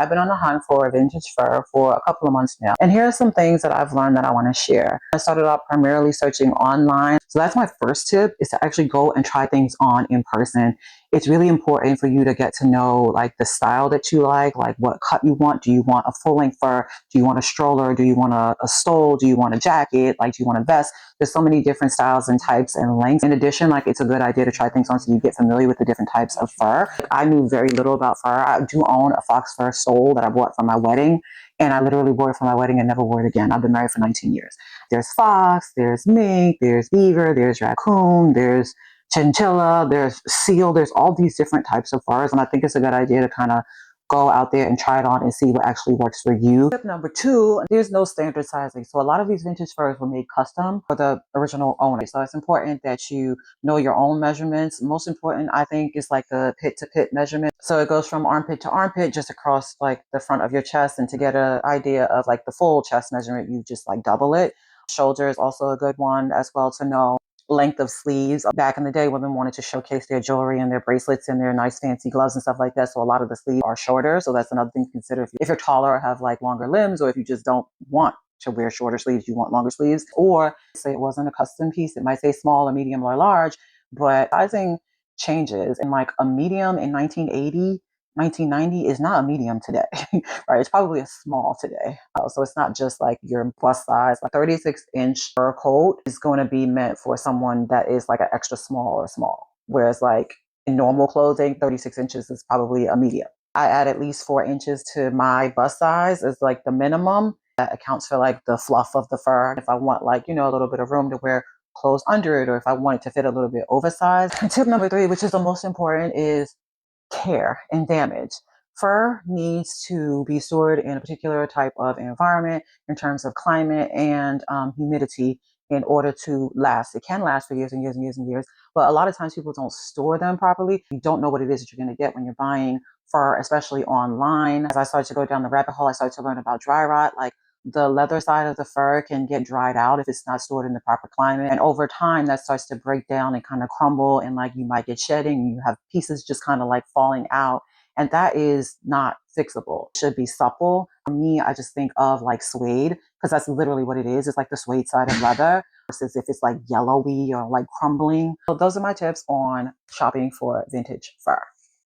I've been on the hunt for vintage fur for a couple of months now. And here are some things that I've learned that I want to share. I started out primarily searching online. So that's my first tip, is to actually go and try things on in person. It's really important for you to get to know like the style that you like what cut you want. Do you want a full length fur? Do you want a stroller? Do you want a stole? Do you want a jacket? Like, do you want a vest? There's so many different styles and types and lengths. In addition, like, it's a good idea to try things on so you get familiar with the different types of fur. I knew very little about fur. I do own a fox fur stole that I bought for my wedding, and I literally wore it for my wedding and never wore it again. I've been married for 19 years. There's fox, there's mink, there's beaver, there's raccoon, there's chinchilla, there's seal, there's all these different types of furs. And I think it's a good idea to kind of go out there and try it on and see what actually works for you. Tip number 2, there's no standard sizing. So a lot of these vintage furs were made custom for the original owner. So it's important that you know your own measurements. Most important, I think, is like the pit to pit measurement. So it goes from armpit to armpit, just across like the front of your chest. And to get an idea of like the full chest measurement, you just like double it. Shoulder is also a good one as well to know. Length of sleeves. Back in the day, women wanted to showcase their jewelry and their bracelets and their nice fancy gloves and stuff like that. So a lot of the sleeves are shorter. So that's another thing to consider. If you're taller or have like longer limbs, or if you just don't want to wear shorter sleeves, you want longer sleeves. Or say it wasn't a custom piece, it might say small or medium or large, but sizing changes. And like a medium in 1980, 1990 is not a medium today, right? It's probably a small today. So it's not just like your bust size. Like 36-inch fur coat is going to be meant for someone that is like an extra small or small. Whereas like in normal clothing, 36 inches is probably a medium. I add at least 4 inches to my bust size as like the minimum. That accounts for like the fluff of the fur. If I want like, a little bit of room to wear clothes under it, or if I want it to fit a little bit oversized. And tip number 3, which is the most important, is care and damage. Fur needs to be stored in a particular type of environment in terms of climate and humidity in order to last. It can last for years and years and years and years, but a lot of times people don't store them properly. You don't know what it is that you're going to get when you're buying fur, especially online. As I started to go down the rabbit hole, I started to learn about dry rot. Like, the leather side of the fur can get dried out if it's not stored in the proper climate. And over time, that starts to break down and kind of crumble. And like, you might get shedding, and you have pieces just kind of like falling out. And that is not fixable. It should be supple. For me, I just think of like suede, because that's literally what it is. It's like the suede side of leather versus if it's like yellowy or like crumbling. So those are my tips on shopping for vintage fur.